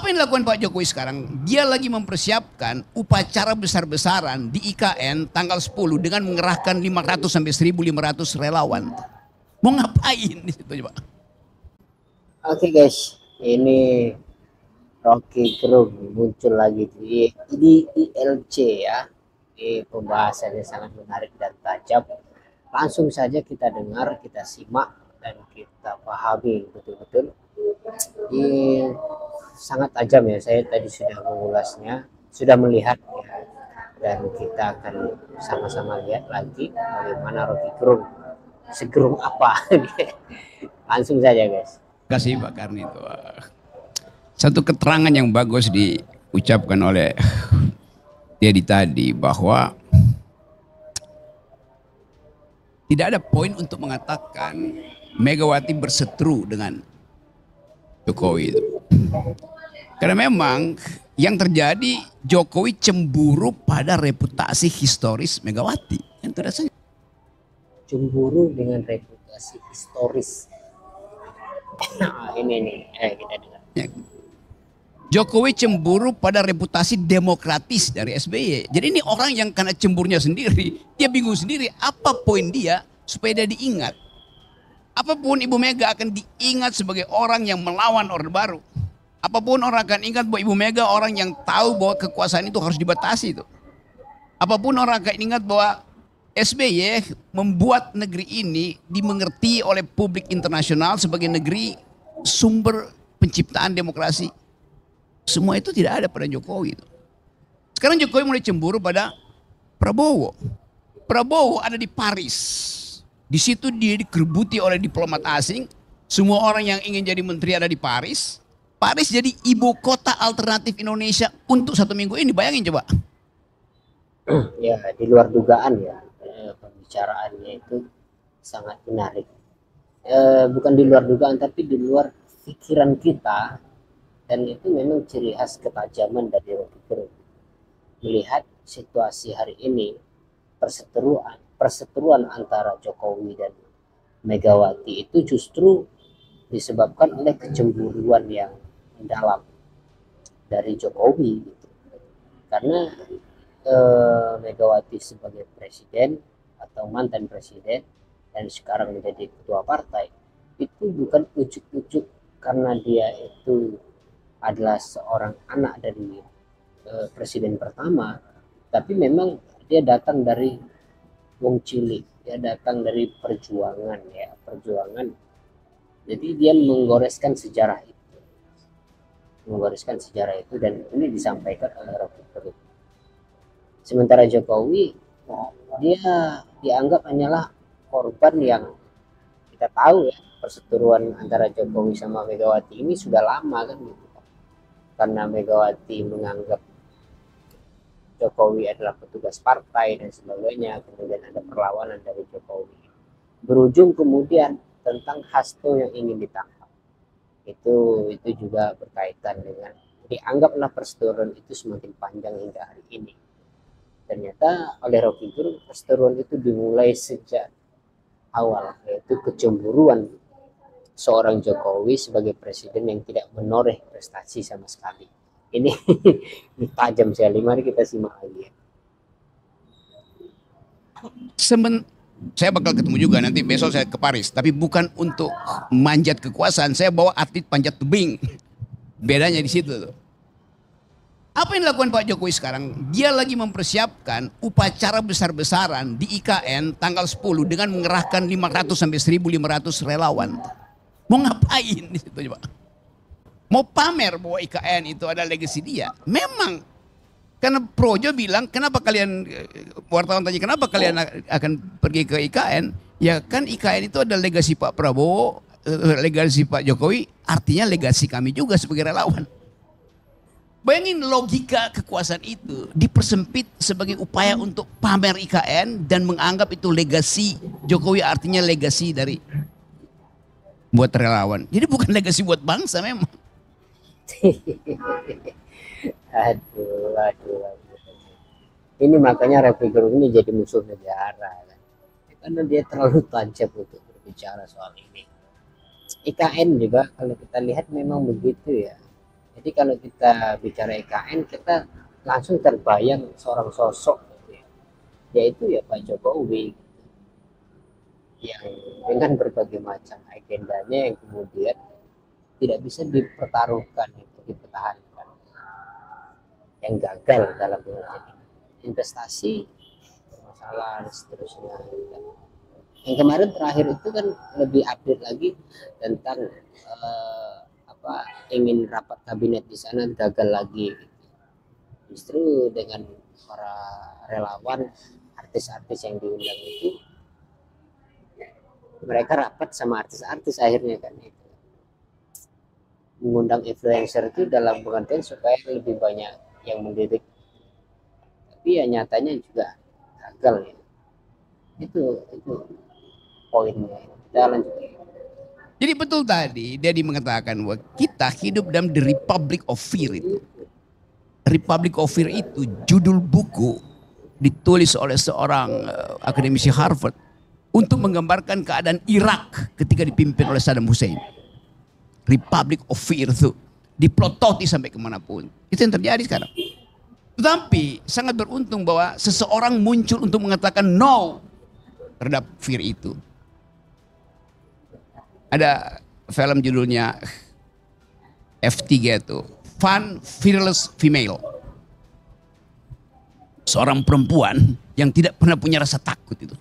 Apa yang dilakukan Pak Jokowi sekarang? Dia lagi mempersiapkan upacara besar-besaran di IKN tanggal 10 dengan mengerahkan 500 sampai 1.500 relawan. Mau ngapain di situ coba? Oke guys, ini Rocky Gerung muncul lagi di ILC ya. Ini pembahasannya sangat menarik dan tajam. Langsung saja kita dengar, kita simak dan kita pahami betul-betul. Ini sangat tajam ya. Saya tadi sudah mengulasnya, sudah melihat ya. Dan kita akan sama-sama lihat lagi bagaimana Rocky Gerung segerung apa. Langsung saja guys. Kasih Pak Karni itu. Satu keterangan yang bagus diucapkan oleh Dedi tadi bahwa tidak ada poin untuk mengatakan Megawati berseteru dengan Jokowi itu. Karena memang yang terjadi Jokowi cemburu pada reputasi historis Megawati. Itu rasanya. Cemburu dengan reputasi historis. Nah, ini nih, kita dengar. Ya. Jokowi cemburu pada reputasi demokratis dari SBY. Jadi ini orang yang karena cemburnya sendiri, dia bingung sendiri apa poin dia supaya dia diingat. Apapun Ibu Mega akan diingat sebagai orang yang melawan Orde Baru. Apapun orang akan ingat bahwa Ibu Mega orang yang tahu bahwa kekuasaan itu harus dibatasi itu. Apapun orang akan ingat bahwa SBY membuat negeri ini dimengerti oleh publik internasional sebagai negeri sumber penciptaan demokrasi. Semua itu tidak ada pada Jokowi itu. Sekarang Jokowi mulai cemburu pada Prabowo. Prabowo ada di Paris. Di situ dia digerbuti oleh diplomat asing. Semua orang yang ingin jadi menteri ada di Paris. Paris jadi ibu kota alternatif Indonesia untuk 1 minggu ini. Bayangin coba. Ya, di luar dugaan ya. Pembicaraannya itu sangat menarik. Bukan di luar dugaan, tapi di luar pikiran kita. Dan itu memang ciri khas ketajaman dari Rocky Gerung. Melihat situasi hari ini, perseteruan antara Jokowi dan Megawati itu justru disebabkan oleh kecemburuan yang mendalam dari Jokowi. Gitu. Karena Megawati sebagai presiden atau mantan presiden dan sekarang menjadi ketua partai, itu bukan ujuk-ujuk karena dia itu adalah seorang anak dari presiden pertama, tapi memang dia datang dari wong cilik, dia datang dari perjuangan ya, perjuangan. Jadi dia menggoreskan sejarah itu, dan ini disampaikan oleh Rocky Gerung. Sementara Jokowi, dia dianggap hanyalah korban yang kita tahu ya, perseteruan antara Jokowi sama Megawati ini sudah lama kan gitu. Karena Megawati menganggap Jokowi adalah petugas partai dan sebagainya, kemudian ada perlawanan dari Jokowi. Berujung kemudian tentang Hasto yang ingin ditangkap. Itu juga berkaitan dengan dianggaplah perseteruan itu semakin panjang hingga hari ini. Ternyata oleh Rocky Gerung perseteruan itu dimulai sejak awal, yaitu kecemburuan seorang Jokowi sebagai presiden yang tidak menoreh prestasi sama sekali. Ini tajam sekali. Mari kita simak lagi ya. Saya bakal ketemu juga nanti besok saya ke Paris, tapi bukan untuk manjat kekuasaan. Saya bawa atlet panjat tebing. Bedanya di situ tuh. Apa yang dilakukan Pak Jokowi sekarang? Dia lagi mempersiapkan upacara besar-besaran di IKN tanggal 10 dengan mengerahkan 500 sampai 1.500 relawan. Mau ngapain di situ coba? Mau pamer bahwa IKN itu ada legasi dia. Memang karena Projo bilang, kenapa kalian, wartawan tanya kenapa kalian akan pergi ke IKN? Ya kan IKN itu ada legasi Pak Prabowo, legasi Pak Jokowi, artinya legasi kami juga sebagai relawan. Bayangin logika kekuasaan itu dipersempit sebagai upaya untuk pamer IKN dan menganggap itu legasi Jokowi, artinya legasi dari buat relawan. Jadi bukan legasi buat bangsa memang. aduh. Ini makanya Rocky Gerung ini jadi musuh negara kan? Karena dia terlalu tancap untuk berbicara soal ini. IKN juga kalau kita lihat memang begitu ya, Jadi kalau kita bicara IKN, kita langsung terbayang seorang sosok gitu ya, yaitu ya Pak Jokowi yang dengan berbagai macam agendanya yang kemudian tidak bisa dipertaruhkan, itu dipertahankan, yang gagal dalam investasi, masalah dan seterusnya. Yang kemarin terakhir itu kan lebih update lagi tentang apa, ingin rapat kabinet di sana gagal lagi. Justru dengan para relawan, artis-artis yang diundang itu, mereka rapat sama artis-artis akhirnya kan itu. Mengundang influencer itu dalam pengertian supaya lebih banyak yang mendidik, tapi ya nyatanya juga gagal ya. Itu poinnya. Kita lanjut. Jadi betul tadi dia mengatakan bahwa kita hidup dalam the Republic of Fear itu. Republic of Fear itu judul buku ditulis oleh seorang akademisi Harvard untuk menggambarkan keadaan Irak ketika dipimpin oleh Saddam Hussein. Republic of Fear itu diplototi sampai kemanapun. Itu yang terjadi sekarang. Tetapi sangat beruntung bahwa seseorang muncul untuk mengatakan no terhadap fear itu. Ada film judulnya F3 itu, Fun Fearless Female. Seorang perempuan yang tidak pernah punya rasa takut itu.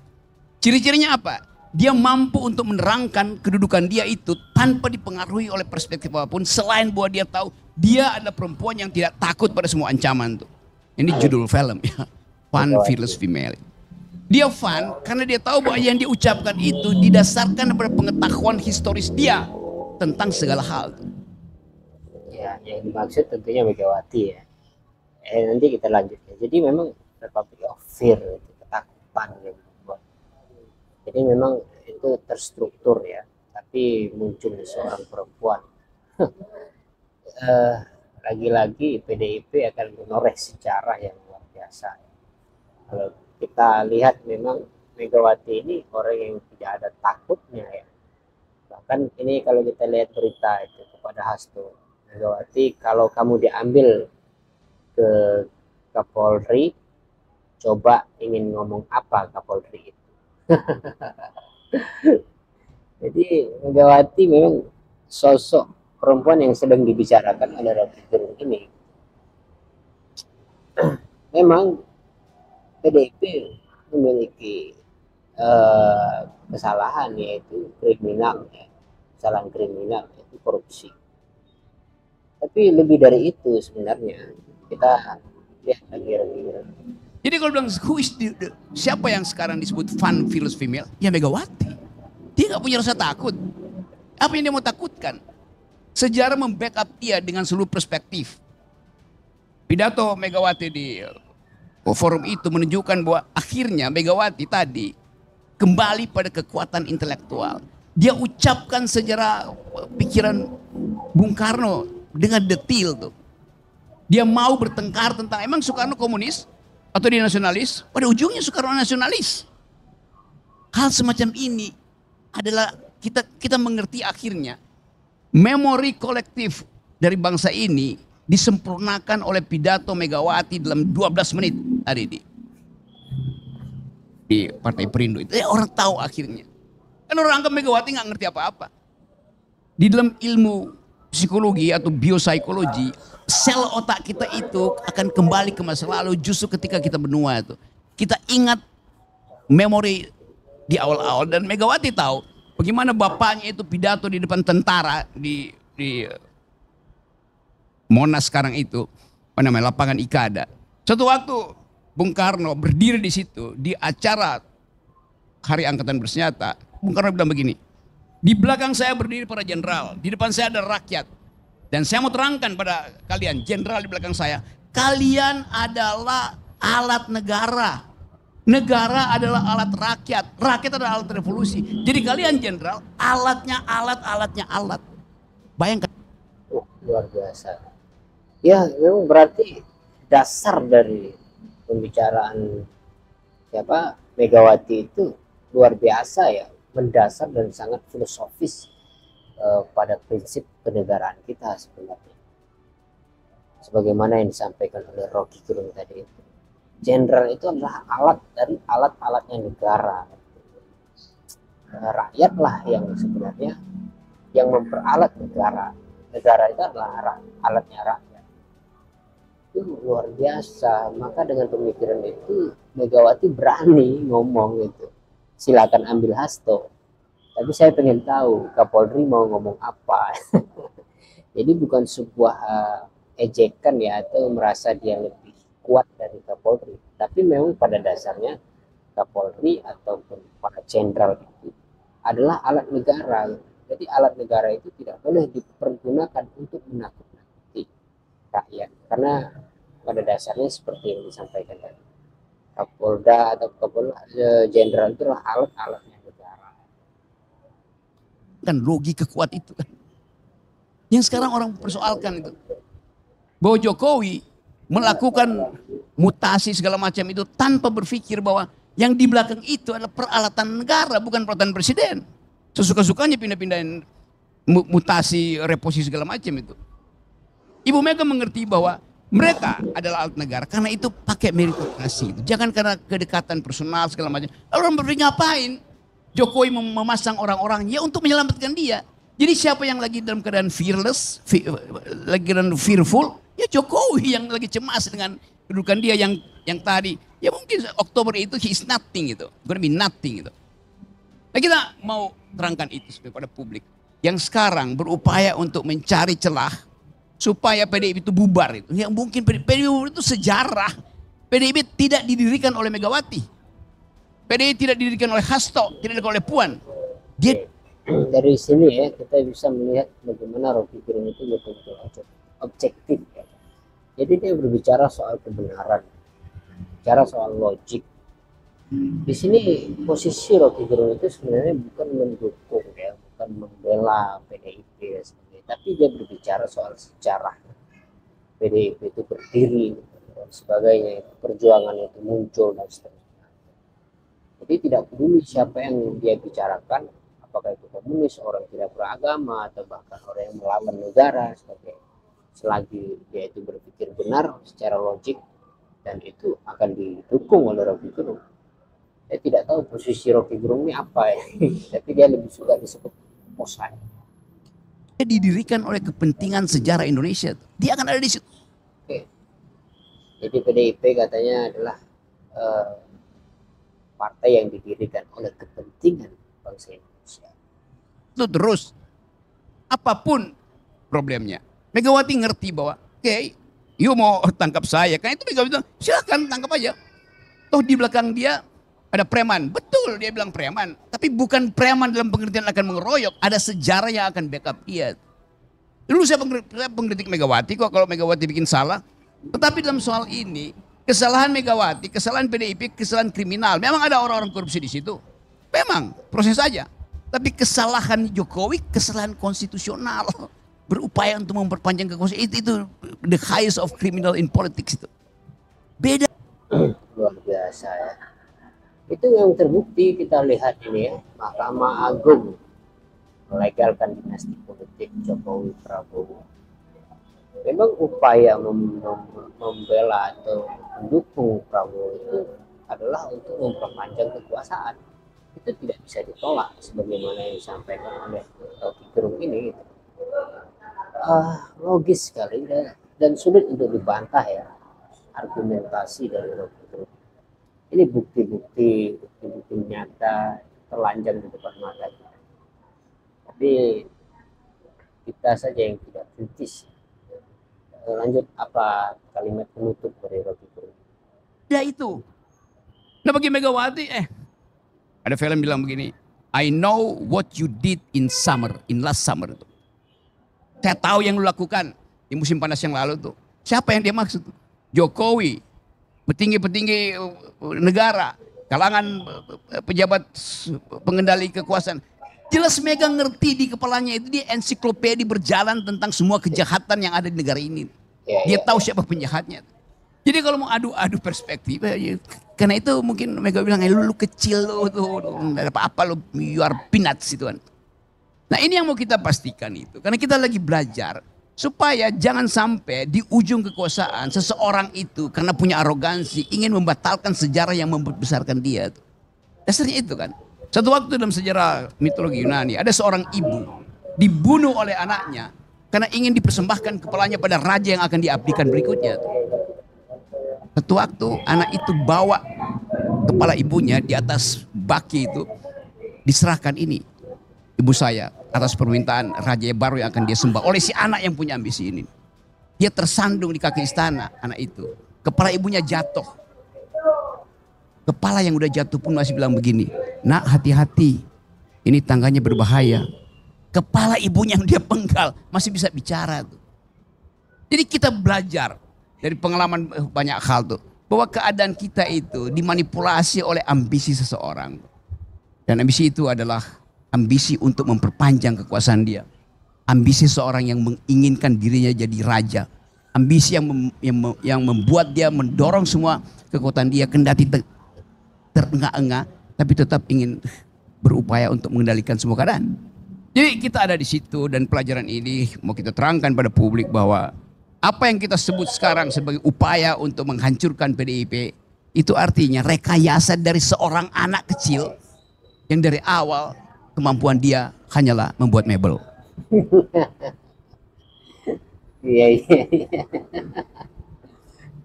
Ciri-cirinya apa? Dia mampu untuk menerangkan kedudukan dia itu tanpa dipengaruhi oleh perspektif apapun, selain bahwa dia tahu dia adalah perempuan yang tidak takut pada semua ancaman tuh. Ini judul film ya, Fun Fearless Female. Dia fun karena dia tahu bahwa yang dia ucapkan itu didasarkan pada pengetahuan historis dia tentang segala hal. Ya, yang dimaksud tentunya Megawati ya. Nanti kita lanjut. Jadi memang Republic of Fear, ketakutan yang membuat. Jadi memang itu terstruktur ya, tapi muncul seorang perempuan. Lagi-lagi PDIP akan menoreh sejarah yang luar biasa. Kalau kita lihat memang Megawati ini orang yang tidak ada takutnya ya. Bahkan ini kalau kita lihat berita itu kepada Hasto, Megawati, kalau kamu diambil ke Kapolri, coba ingin ngomong apa Kapolri itu. Jadi Megawati memang sosok perempuan yang sedang dibicarakan oleh Rocky Gerung ini. Memang PDIP memiliki kesalahan, yaitu kriminal ya, kesalahan kriminal yaitu korupsi. Tapi lebih dari itu sebenarnya kita lihat lagi. Jadi kalau bilang siapa yang sekarang disebut fun fearless female? Ya Megawati. Dia nggak punya rasa takut. Apa yang dia mau takutkan? Sejarah membackup dia dengan seluruh perspektif. Pidato Megawati di forum itu menunjukkan bahwa akhirnya Megawati tadi kembali pada kekuatan intelektual. Dia ucapkan sejarah pikiran Bung Karno dengan detail tuh. Dia mau bertengkar tentang emang Soekarno komunis atau dia nasionalis? Pada ujungnya Soekarno nasionalis. Hal semacam ini adalah kita mengerti akhirnya memori kolektif dari bangsa ini disempurnakan oleh pidato Megawati dalam 12 menit hari ini di Partai Perindo itu. Orang tahu akhirnya. Kan orang anggap Megawati nggak ngerti apa-apa. Di dalam ilmu psikologi atau biopsikologi, sel otak kita itu akan kembali ke masa lalu justru ketika kita benua itu. Kita ingat memori di awal-awal, dan Megawati tahu bagaimana bapaknya itu pidato di depan tentara di Monas sekarang itu, apa namanya, lapangan Ikada. Suatu waktu Bung Karno berdiri di situ di acara Hari Angkatan Bersenjata. Bung Karno bilang begini, di belakang saya berdiri para jenderal, di depan saya ada rakyat. Dan saya mau terangkan pada kalian, jenderal di belakang saya, kalian adalah alat negara. Negara adalah alat rakyat, rakyat adalah alat revolusi. Jadi kalian jenderal, alatnya alat. Bayangkan. Luar biasa. Ya, memang berarti dasar dari pembicaraan siapa Megawati itu luar biasa ya, mendasar dan sangat filosofis pada prinsip kenegaraan kita sebenarnya. sebagaimana yang disampaikan oleh Rocky Gerung tadi itu. Jenderal itu adalah alat dari alat-alatnya negara. Rakyatlah yang sebenarnya yang memperalat negara. Negara itu adalah alatnya rakyat. Itu luar biasa. Maka dengan pemikiran itu Megawati berani ngomong itu. Silakan ambil hasto. Tapi saya pengen tahu Kapolri mau ngomong apa. Jadi bukan sebuah ejekan ya, atau merasa dia lebih kuat dari Kapolri. Tapi memang pada dasarnya Kapolri ataupun para jenderal itu adalah alat negara. Jadi alat negara itu tidak boleh dipergunakan untuk menakut-nakuti rakyat. Karena pada dasarnya seperti yang disampaikan tadi, Kapolda atau Kapolda jenderal itu adalah alat-alatnya negara. Kan logika kuat itu kan. Yang sekarang orang persoalkan itu. Bahwa Jokowi melakukan mutasi segala macam itu tanpa berpikir bahwa yang di belakang itu adalah peralatan negara, bukan peralatan presiden. Sesuka-sukanya pindah-pindahin mutasi, reposisi segala macam itu. Ibu Mega mengerti bahwa mereka adalah alat negara karena itu pakai meritokrasi. Jangan karena kedekatan personal segala macam. Lalu orang berpikir ngapain? Jokowi memasang orang-orang ya untuk menyelamatkan dia. Jadi siapa yang lagi dalam keadaan fearless, lagi dalam fearful, ya Jokowi yang lagi cemas dengan kedudukan dia yang tadi. Ya mungkin Oktober itu he is nothing gitu. Gonna be nothing gitu. Nah kita mau terangkan itu kepada publik. Yang sekarang berupaya untuk mencari celah supaya PDIP itu bubar itu. Yang mungkin PDIP itu sejarah. PDIP tidak didirikan oleh Megawati. PDIP tidak didirikan oleh Hasto, tidak didirikan oleh Puan. Dia dari sini ya kita bisa melihat bagaimana Rocky Gerung itu betul-betul objektif ya. Jadi dia berbicara soal kebenaran, bicara soal logik. Di sini posisi Rocky Gerung itu sebenarnya bukan mendukung ya, bukan membela PDIP dan sebagainya, tapi dia berbicara soal sejarah PDIP itu berdiri dan sebagainya, perjuangan itu muncul dan seterusnya. Jadi tidak peduli siapa yang dia bicarakan, apakah itu komunis, orang tidak beragama, atau bahkan orang yang melawan negara, selagi dia itu berpikir benar secara logik dan itu akan didukung oleh Rocky Gerung. Saya tidak tahu posisi Rocky Gerung ini apa ya, tapi dia lebih suka disebut posai. Dia didirikan oleh kepentingan sejarah Indonesia. Dia akan ada di situ. Oke. Jadi PDIP katanya adalah partai yang didirikan oleh kepentingan bangsa Indonesia. Itu terus apapun problemnya. Megawati ngerti bahwa oke, you mau tangkap saya. Karena itu Megawati bilang silakan tangkap aja. Toh di belakang dia ada preman. Betul dia bilang preman. Tapi bukan preman dalam pengertian akan mengeroyok. Ada sejarah yang akan backup dia. Dulu saya pengkritik Megawati kok kalau Megawati bikin salah. Tetapi dalam soal ini kesalahan Megawati, kesalahan PDIP, kesalahan kriminal. Memang ada orang-orang korupsi di situ. Memang proses saja. Tapi kesalahan Jokowi, kesalahan konstitusional. Berupaya untuk memperpanjang kekuasaan itu the highest of criminal in politics itu. Beda. Luar biasa ya. Itu yang terbukti kita lihat ini ya, Mahkamah Agung melegalkan dinasti politik Jokowi Prabowo. Memang upaya membela atau mendukung Prabowo itu adalah untuk memperpanjang kekuasaan. Itu tidak bisa ditolak sebagaimana yang disampaikan oleh Rocky Gerung ini. Logis sekali dan sulit untuk dibantah ya argumentasi dari Rocky Gerung. Ini bukti-bukti nyata terlanjang di depan mata kita. Tapi kita saja yang tidak kritis. Lanjut apa kalimat penutup dari Rocky Gerung? Ya itu. Nah bagi Megawati ada film bilang begini, I know what you did in last summer itu. Saya tahu yang lu lakukan di musim panas yang lalu tuh. Siapa yang dia maksud? Jokowi, petinggi-petinggi negara, kalangan pejabat pengendali kekuasaan. Jelas Mega ngerti di kepalanya itu dia ensiklopedia berjalan tentang semua kejahatan yang ada di negara ini. Dia tahu siapa penjahatnya. Jadi kalau mau adu-adu perspektif, karena itu mungkin Mega bilang, lu kecil lu tuh, nggak ada apa-apa lu, you are peanuts itu kan. Nah ini yang mau kita pastikan itu, karena kita lagi belajar Supaya jangan sampai di ujung kekuasaan seseorang itu karena punya arogansi ingin membatalkan sejarah yang membesarkan dia. Dasarnya itu kan. Satu waktu dalam sejarah mitologi Yunani ada seorang ibu dibunuh oleh anaknya karena ingin dipersembahkan kepalanya pada raja yang akan diabdikan berikutnya. Satu waktu anak itu bawa kepala ibunya di atas baki itu, diserahkan ini ibu saya atas permintaan raja baru yang akan dia sembah oleh si anak yang punya ambisi ini. Dia tersandung di kaki istana anak itu. Kepala ibunya jatuh. Kepala yang udah jatuh pun masih bilang begini, nak hati-hati, ini tangganya berbahaya. Kepala ibunya yang dia penggal masih bisa bicara tuh. Jadi kita belajar dari pengalaman banyak hal tuh, bahwa keadaan kita itu dimanipulasi oleh ambisi seseorang. Dan ambisi itu adalah ambisi untuk memperpanjang kekuasaan dia. Ambisi seorang yang menginginkan dirinya jadi raja. Ambisi yang membuat dia mendorong semua kekuatan dia kendati terengah-engah, tapi tetap ingin berupaya untuk mengendalikan semua keadaan. Jadi kita ada di situ dan pelajaran ini mau kita terangkan pada publik bahwa apa yang kita sebut sekarang sebagai upaya untuk menghancurkan PDIP itu artinya rekayasa dari seorang anak kecil yang dari awal kemampuan dia hanyalah membuat mebel. Iya, iya.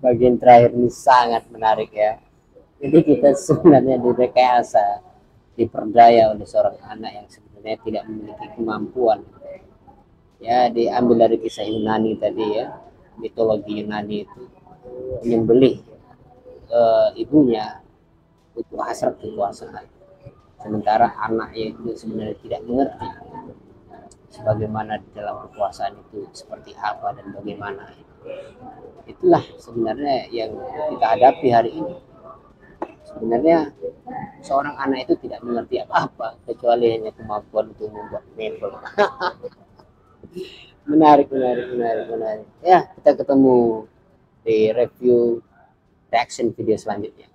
Bagian terakhir ini sangat menarik ya. Jadi kita sebenarnya direkayasa, diperdaya oleh seorang anak yang sebenarnya tidak memiliki kemampuan. Ya, diambil dari kisah Yunani tadi ya, mitologi Yunani itu menyembelih ibunya untuk hasrat kekuasaan. Sementara anaknya itu sebenarnya tidak mengerti sebagaimana di dalam kekuasaan itu seperti apa dan bagaimana. Itulah sebenarnya yang kita hadapi hari ini. Sebenarnya seorang anak itu tidak mengerti apa-apa kecuali hanya kemampuan untuk membuat mebel. Menarik. Ya, kita ketemu di review reaction video selanjutnya.